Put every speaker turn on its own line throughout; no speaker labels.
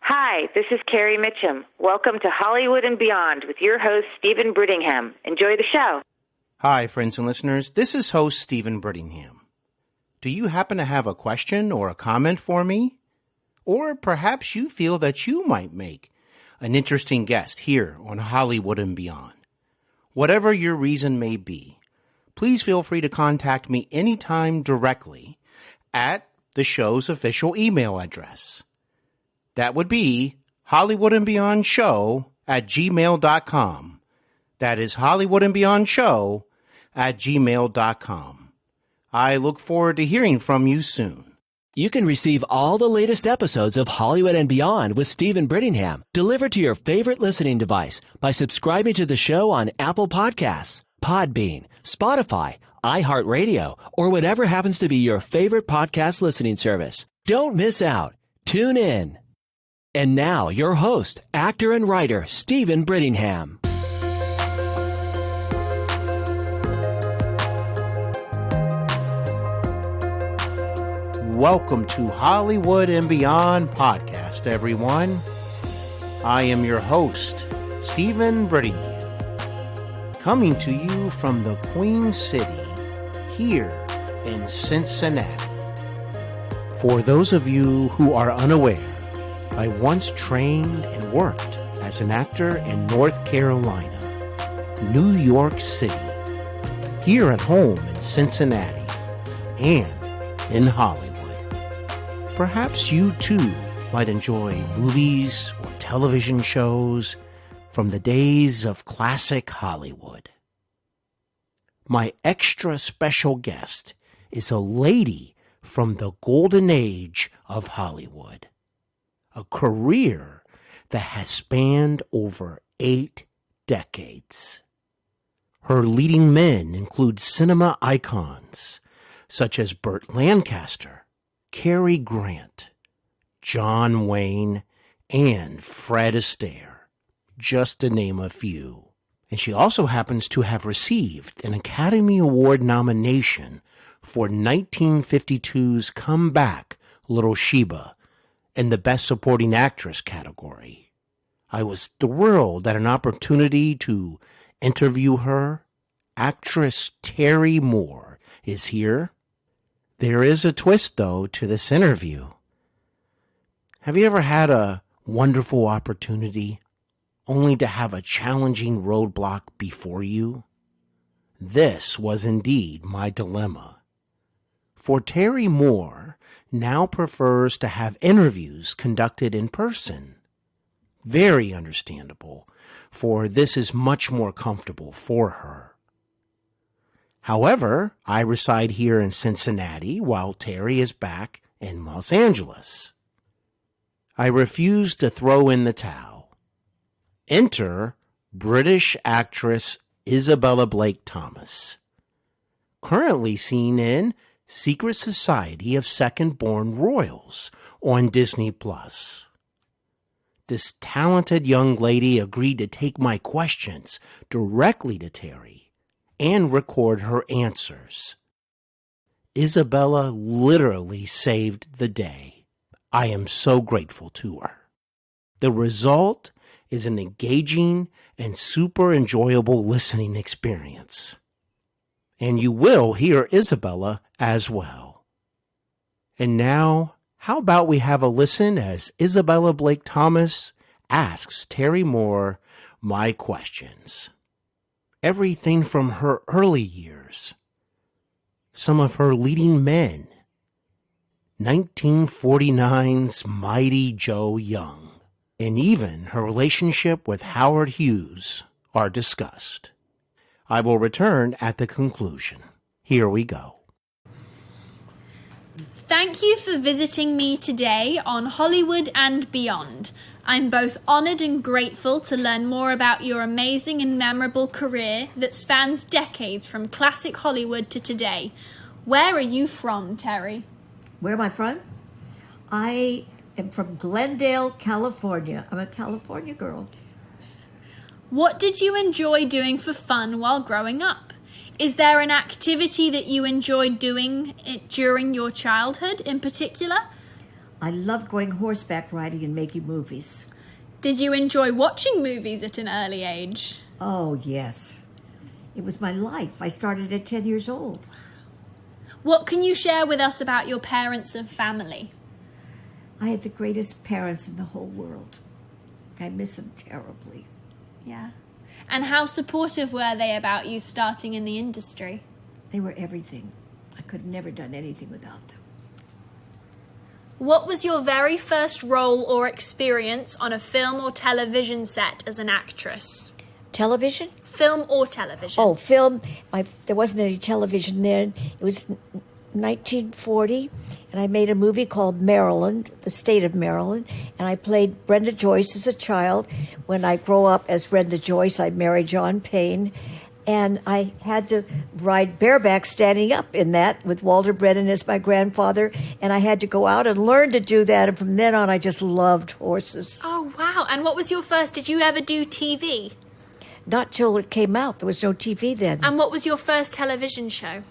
Hi, this is Carrie Mitchum. Welcome to Hollywood and Beyond with your host, Stephen Brittingham. Enjoy the show.
Hi, friends and listeners. This is host Stephen Brittingham. Do you happen to have a question or a comment for me? Or perhaps you feel that you might make an interesting guest here on Hollywood and Beyond. Whatever your reason may be, please feel free to contact me anytime directly at the show's official email address. That would be hollywoodandbeyondshow@gmail.com. That is hollywoodandbeyondshow@gmail.com. I look forward to hearing from you soon.
You can receive all the latest episodes of Hollywood and Beyond with Stephen Brittingham delivered to your favorite listening device by subscribing to the show on Apple Podcasts, Podbean, Spotify, iHeartRadio, or whatever happens to be your favorite podcast listening service. Don't miss out. Tune in. And now, your host, actor and writer, Stephen Brittingham.
Welcome to Hollywood and Beyond podcast, everyone. I am your host, Stephen Brittingham, coming to you from the Queen City, here in Cincinnati. For those of you who are unaware, I once trained and worked as an actor in North Carolina, New York City, here at home in Cincinnati, and in Hollywood. Perhaps you too might enjoy movies or television shows from the days of classic Hollywood. My extra special guest is a lady from the golden age of Hollywood. A career that has spanned over 8 decades. Her leading men include cinema icons such as Burt Lancaster, Cary Grant, John Wayne, and Fred Astaire, just to name a few. And she also happens to have received an Academy Award nomination for 1952's comeback Little Sheba in the Best Supporting Actress category. I was thrilled at an opportunity to interview her. Actress Terry Moore is here. There is a twist, though, to this interview. Have you ever had a wonderful opportunity only to have a challenging roadblock before you? This was indeed my dilemma. For Terry Moore now prefers to have interviews conducted in person. Very understandable, for this is much more comfortable for her. However, I reside here in Cincinnati while Terry is back in Los Angeles. I refuse to throw in the towel. Enter British actress Isabella Blake-Thomas, currently seen in Secret Society of Second-Born Royals on Disney+. This talented young lady agreed to take my questions directly to Terry and record her answers. Isabella literally saved the day. I am so grateful to her. The result is an engaging and super enjoyable listening experience. And you will hear Isabella as well. And now, how about we have a listen as Isabella Blake-Thomas asks Terry Moore my questions. Everything from her early years, some of her leading men, 1949's Mighty Joe Young, and even her relationship with Howard Hughes are discussed. I will return at the conclusion. Here we go.
Thank you for visiting me today on Hollywood and Beyond. I'm both honored and grateful to learn more about your amazing and memorable career that spans decades from classic Hollywood to today. Where are you from, Terry?
Where am I from? I am from Glendale, California. I'm a California girl.
What did you enjoy doing for fun while growing up? Is there an activity that you enjoyed doing during your childhood in particular?
I loved going horseback riding and making movies.
Did you enjoy watching movies at an early age?
Oh, yes. It was my life. I started at 10 years old.
What can you share with us about your parents and family?
I had the greatest parents in the whole world. I miss them terribly.
Yeah. And how supportive were they about you starting in the industry?
They were everything. I could have never done anything without them.
What was your very first role or experience on a film or television set as an actress?
Television?
Film or television?
Oh, film. There wasn't any television then. It was 1940, and I made a movie called Maryland, the state of Maryland, and I played Brenda Joyce as a child. When I grow up as Brenda Joyce, I married John Payne, and I had to ride bareback standing up in that with Walter Brennan as my grandfather, and I had to go out and learn to do that, and from then on I just loved horses.
Oh, wow. And what was your first? Did you ever do TV?
Not till it came out. There was no TV then.
And what was your first television show?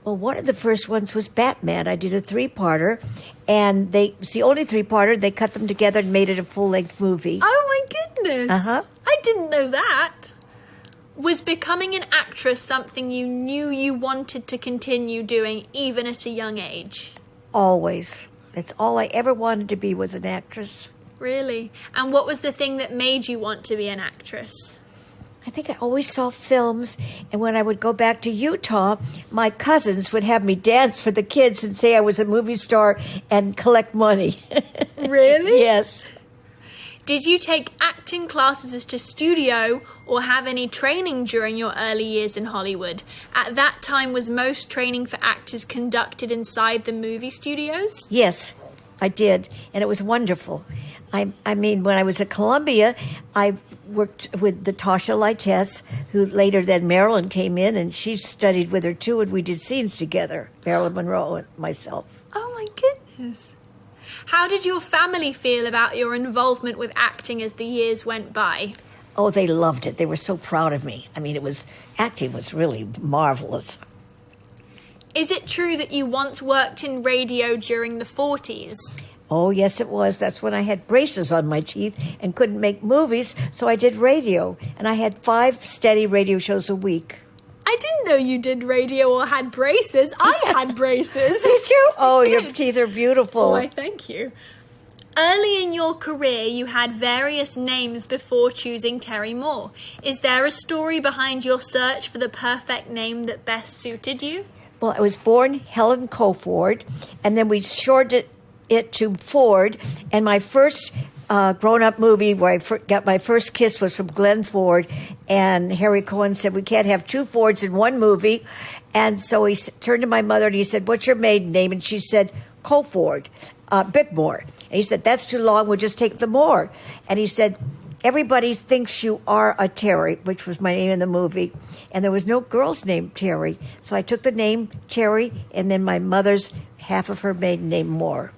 Well, one of the first ones was Batman. I did a 3-parter, and it's the only 3-parter. They cut them together and made it a full-length movie.
Oh, my goodness.
Uh-huh.
I didn't know that. Was becoming an actress something you knew you wanted to continue doing even at a young age?
Always. That's all I ever wanted to be, was an actress.
Really? And what was the thing that made you want to be an actress?
I think I always saw films, and when I would go back to Utah, my cousins would have me dance for the kids and say I was a movie star and collect money.
Really?
Yes.
Did you take acting classes to studio or have any training during your early years in Hollywood? At that time, was most training for actors conducted inside the movie studios?
Yes, I did, and it was wonderful. I mean, when I was at Columbia, I worked with Natasha Lytess, who later then Marilyn came in, and she studied with her too, and we did scenes together, Marilyn Monroe and myself.
Oh my goodness. How did your family feel about your involvement with acting as the years went by?
Oh, they loved it. They were so proud of me. I mean, acting was really marvelous.
Is it true that you once worked in radio during the 40s?
Oh, yes, it was. That's when I had braces on my teeth and couldn't make movies, so I did radio. And I had 5 steady radio shows a week.
I didn't know you did radio or had braces. I had braces.
Did you? Oh, your teeth are beautiful.
Oh, I thank you. Early in your career, you had various names before choosing Terry Moore. Is there a story behind your search for the perfect name that best suited you?
Well, I was born Helen Coford, and then we shortened it to Ford, and my first grown-up movie where I got my first kiss was from Glenn Ford, and Harry Cohen said, we can't have 2 Fords in one movie, and so he turned to my mother and he said, what's your maiden name? And she said, Coford, Bickmore. And he said, that's too long, we'll just take the Moore. And he said, everybody thinks you are a Terry, which was my name in the movie, and there was no girl's name Terry, so I took the name Terry, and then my mother's half of her maiden name Moore.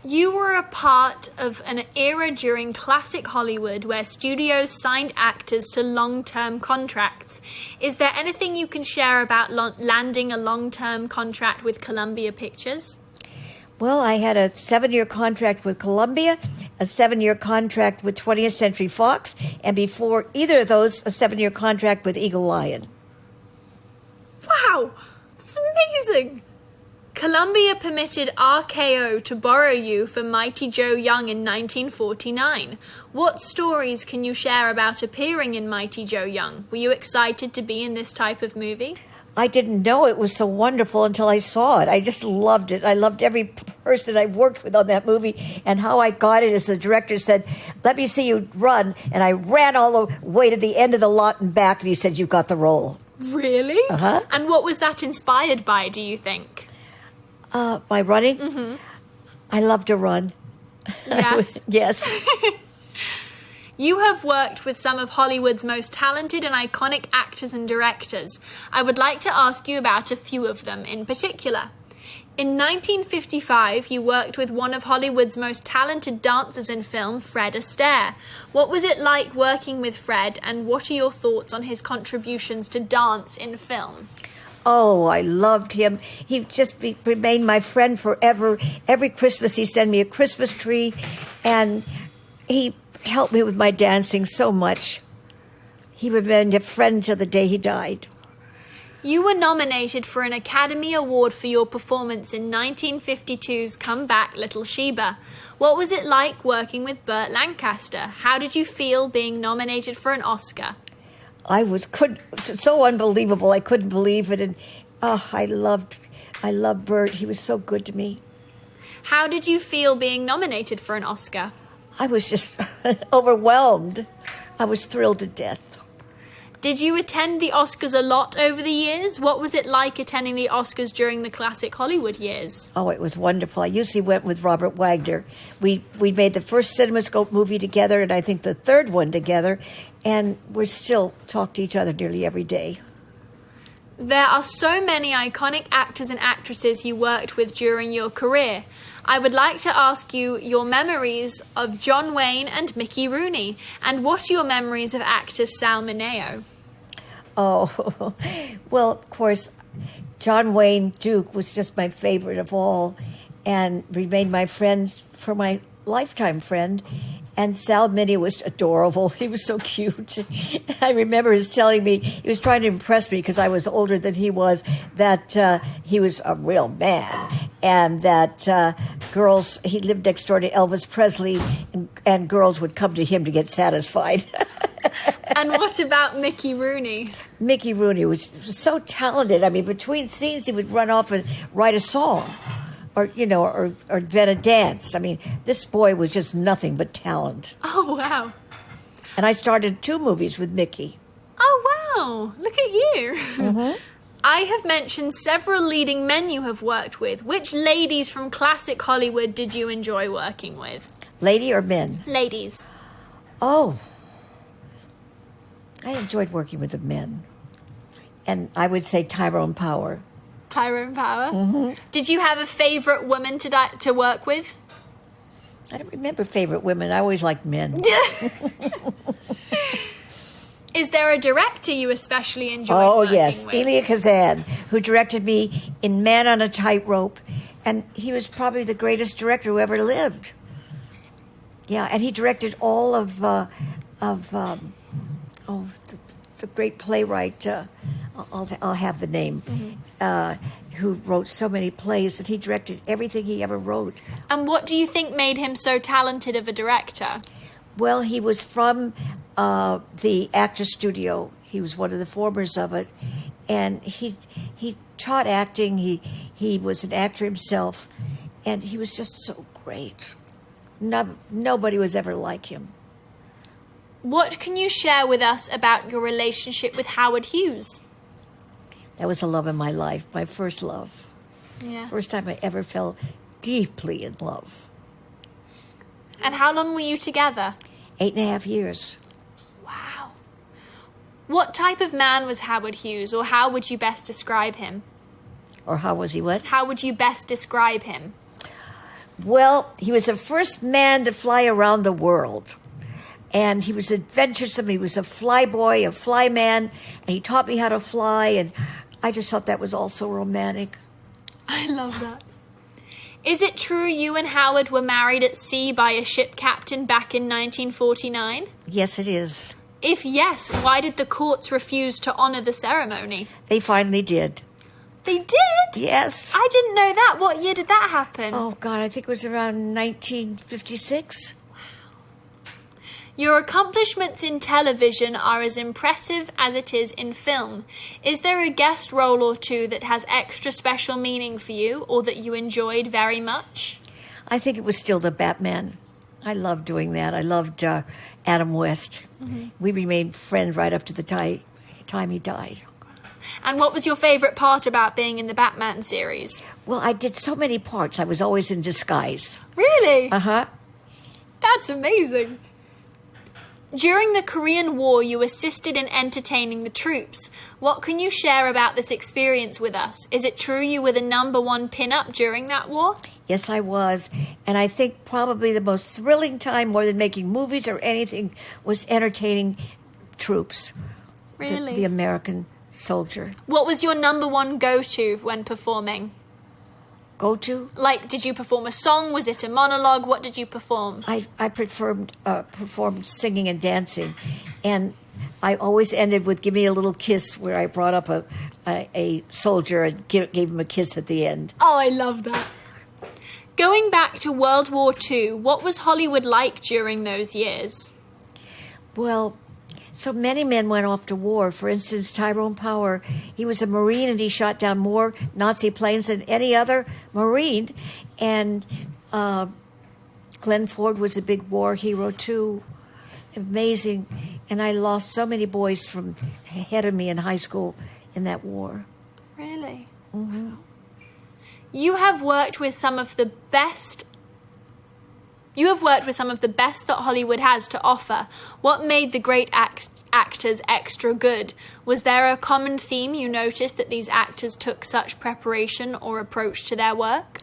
You were a part of an era during classic Hollywood where studios signed actors to long-term contracts. Is there anything you can share about landing a long-term contract with Columbia Pictures?
Well, I had a 7-year contract with Columbia, a 7-year contract with 20th Century Fox, and before either of those, a 7-year contract with Eagle Lion.
Wow! That's amazing! Columbia permitted RKO to borrow you for Mighty Joe Young in 1949. What stories can you share about appearing in Mighty Joe Young? Were you excited to be in this type of movie?
I didn't know it was so wonderful until I saw it. I just loved it. I loved every person I worked with on that movie, and how I got it is the director said, let me see you run, and I ran all the way to the end of the lot and back, and he said, you've got the role.
Really?
Uh-huh.
And what was that inspired by, do you think?
My running?
Mm-hmm.
I love to run.
Yes.
Yes.
You have worked with some of Hollywood's most talented and iconic actors and directors. I would like to ask you about a few of them in particular. In 1955, you worked with one of Hollywood's most talented dancers in film, Fred Astaire. What was it like working with Fred, and what are your thoughts on his contributions to dance in film?
Oh, I loved him. He just remained my friend forever. Every Christmas he sent me a Christmas tree, and he helped me with my dancing so much. He remained a friend till the day he died.
You were nominated for an Academy Award for your performance in 1952's Come Back, Little Sheba. What was it like working with Burt Lancaster? How did you feel being nominated for an Oscar? So unbelievable. I couldn't believe it, and I loved Burt. He was so good to me. How did you feel being nominated for an Oscar?
I was just overwhelmed. I was thrilled to death.
Did you attend the Oscars a lot over the years? What was it like attending the Oscars during the classic Hollywood years?
Oh, it was wonderful. I usually went with Robert Wagner. We made the first CinemaScope movie together, and I think the third one together, and we still talk to each other nearly every day.
There are so many iconic actors and actresses you worked with during your career. I would like to ask you your memories of John Wayne and Mickey Rooney, and what are your memories of actor Sal Mineo?
Oh, well, of course, John Wayne Duke was just my favorite of all, and remained my friend for my lifetime friend. And Sal Mineo was adorable. He was so cute. I remember his telling me, he was trying to impress me because I was older than he was, that he was a real man, and that he lived next door to Elvis Presley, and girls would come to him to get satisfied.
And what about Mickey Rooney?
Mickey Rooney was so talented. I mean, between scenes, he would run off and write a song. Or invent a dance. I mean, this boy was just nothing but talent.
Oh, wow.
And I started 2 movies with Mickey.
Oh, wow. Look at you.
Mm-hmm.
I have mentioned several leading men you have worked with. Which ladies from classic Hollywood did you enjoy working with?
Lady or men?
Ladies.
Oh. I enjoyed working with the men. And I would say Tyrone Power.
Tyrone Power.
Mm-hmm.
Did you have a favorite woman to work with?
I don't remember favorite women. I always liked men.
Is there a director you especially enjoyed working
yes,
with?
Elia Kazan, who directed me in Man on a Tightrope, and he was probably the greatest director who ever lived. Yeah, and he directed all of the great playwright. I'll have the name. Mm-hmm. Who wrote so many plays, that he directed everything he ever wrote.
And what do you think made him so talented of a director?
Well, he was from the Actors Studio. He was one of the formers of it, and he taught acting. He was an actor himself, and he was just so great. Nobody was ever like him.
What can you share with us about your relationship with Howard Hughes?
That was the love of my life, my first love.
Yeah.
First time I ever fell deeply in love.
And how long were you together?
8.5 years.
Wow. What type of man was Howard Hughes, or how would you best describe him?
Or how was he what?
How would you best describe him?
Well, he was the first man to fly around the world. And he was adventuresome. He was a flyboy, a flyman, and he taught me how to fly, and I just thought that was all so romantic.
I love that. Is it true you and Howard were married at sea by a ship captain back in 1949?
Yes, it is.
If yes, why did the courts refuse to honor the ceremony?
They finally did.
They did?
Yes.
I didn't know that. What year did that happen?
Oh, God, I think it was around 1956.
Your accomplishments in television are as impressive as it is in film. Is there a guest role or two that has extra special meaning for you, or that you enjoyed very much?
I think it was still the Batman. I loved doing that. I loved Adam West. Mm-hmm. We remained friends right up to the time he died.
And what was your favorite part about being in the Batman series?
Well, I did so many parts. I was always in disguise.
Really?
Uh-huh.
That's amazing. During the Korean War, you assisted in entertaining the troops. What can you share about this experience with us? Is it true you were the #1 pin-up during that war?
Yes, I was. And I think probably the most thrilling time, more than making movies or anything, was entertaining troops.
Really?
The American soldier.
What was your number one go-to when performing?
Go-to?
Like, did you perform a song? Was it a monologue? What did you perform?
I performed singing and dancing, and I always ended with "Give me a little kiss," where I brought up a soldier and gave him a kiss at the end.
Oh, I love that. Going back to World War II, what was Hollywood like during those years?
Well, so many men went off to war. For instance, Tyrone Power, he was a Marine and he shot down more Nazi planes than any other Marine. And Glenn Ford was a big war hero too. Amazing. And I lost so many boys from ahead of me in high school in that war.
Really? Mm-hmm. You have worked with some of the best that Hollywood has to offer. What made the great actors extra good? Was there a common theme you noticed that these actors took such preparation or approach to their work?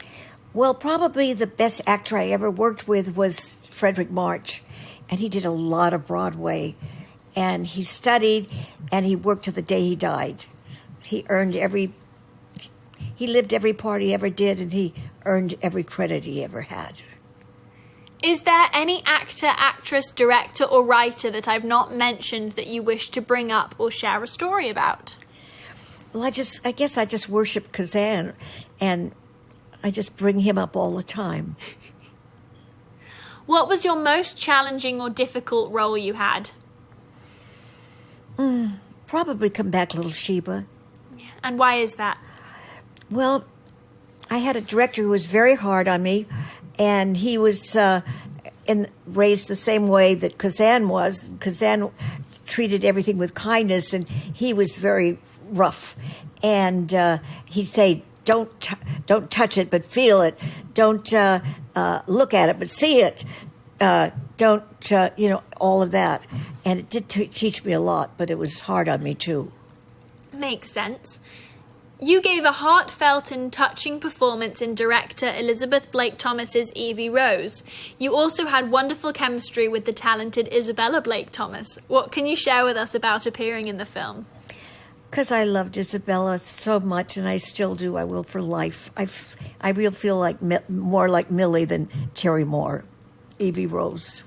Well, probably the best actor I ever worked with was Frederick March, and he did a lot of Broadway, and he studied, and he worked to the day he died. He lived every part he ever did, and he earned every credit he ever had.
Is there any actor, actress, director, or writer that I've not mentioned that you wish to bring up or share a story about?
Well, I guess I just worship Kazan, and I just bring him up all the time.
What was your most challenging or difficult role you had?
Probably Come Back, Little Sheba.
And why is that?
Well, I had a director who was very hard on me, and he was raised the same way that Kazan was. Kazan treated everything with kindness, and he was very rough. And he'd say, don't touch it, but feel it. Don't look at it, but see it. Don't, all of that. And it did teach me a lot, but it was hard on me, too.
Makes sense. You gave a heartfelt and touching performance in director Elizabeth Blake-Thomas's Evie Rose. You also had wonderful chemistry with the talented Isabella Blake-Thomas. What can you share with us about appearing in the film?
Because I loved Isabella so much, and I still do. I will for life. I really feel like more like Millie than Terry Moore. Evie Rose.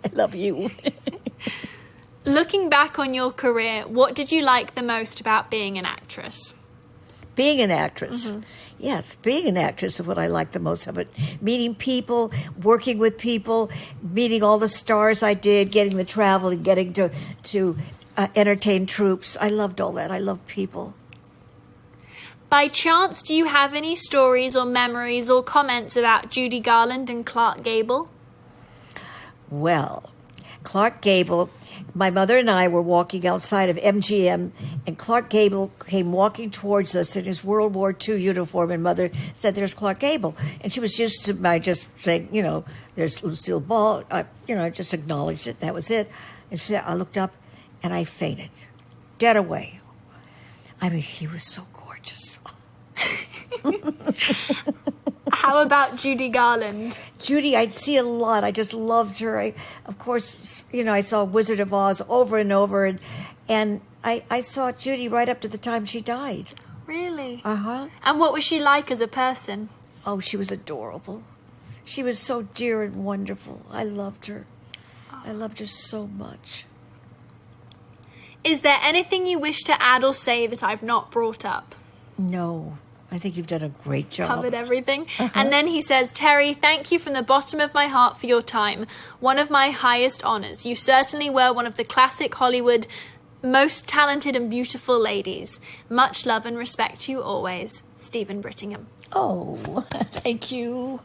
I love you.
Looking back on your career, what did you like the most about being an actress?
Being an actress. Mm-hmm. Yes, being an actress is what I like the most of it. Meeting people, working with people, meeting all the stars I did, getting the travel and getting to entertain troops. I loved all that. I love people.
By chance, do you have any stories or memories or comments about Judy Garland and Clark Gable?
Well, Clark Gable, my mother and I were walking outside of MGM, and Clark Gable came walking towards us in his World War II uniform, and Mother said, "There's Clark Gable." And she was used to my just saying, "There's Lucille Ball." I just acknowledged it. That was it. And I looked up, and I fainted, dead away. I mean, he was so gorgeous.
How about Judy Garland?
Judy, I'd see a lot. I just loved her. Of course, I saw Wizard of Oz over and over, and I saw Judy right up to the time she died.
Really?
Uh-huh.
And what was she like as a person?
Oh, she was adorable. She was so dear and wonderful. I loved her. I loved her so much.
Is there anything you wish to add or say that I've not brought up?
No. I think you've done a great job.
Covered everything. Uh-huh. And then he says, Terry, thank you from the bottom of my heart for your time. One of my highest honors. You certainly were one of the classic Hollywood most talented and beautiful ladies. Much love and respect to you always. Stephen Brittingham.
Oh, thank you.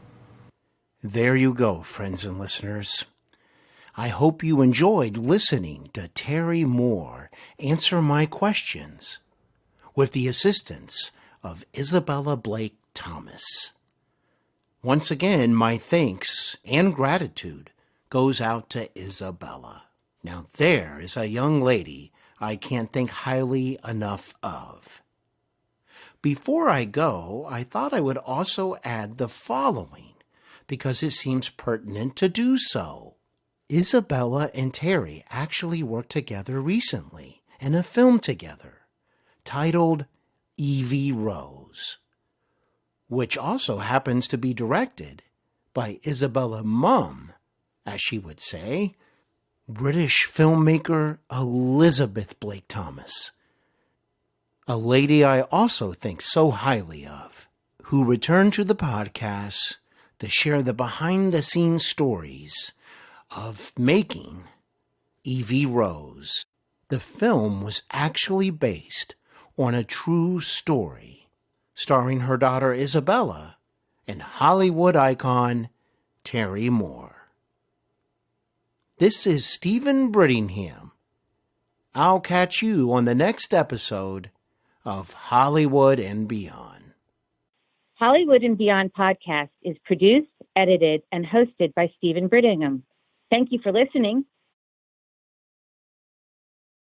There you go, friends and listeners. I hope you enjoyed listening to Terry Moore answer my questions with the assistance of Isabella Blake-Thomas. Once again, my thanks and gratitude goes out to Isabella. Now there is a young lady I can't think highly enough of. Before I go, I thought I would also add the following, because it seems pertinent to do so. Isabella and Terry actually worked together recently, in a film together titled Evie Rose, which also happens to be directed by Isabella Mum, as she would say, British filmmaker Elizabeth Blake-Thomas, a lady I also think so highly of, who returned to the podcast to share the behind-the-scenes stories of making Evie Rose. The film was actually based on a true story, starring her daughter Isabella and Hollywood icon Terry Moore. This is Stephen Brittingham. I'll catch you on the next episode of Hollywood and Beyond.
Hollywood and Beyond podcast is produced, edited, and hosted by Stephen Brittingham. Thank you for listening.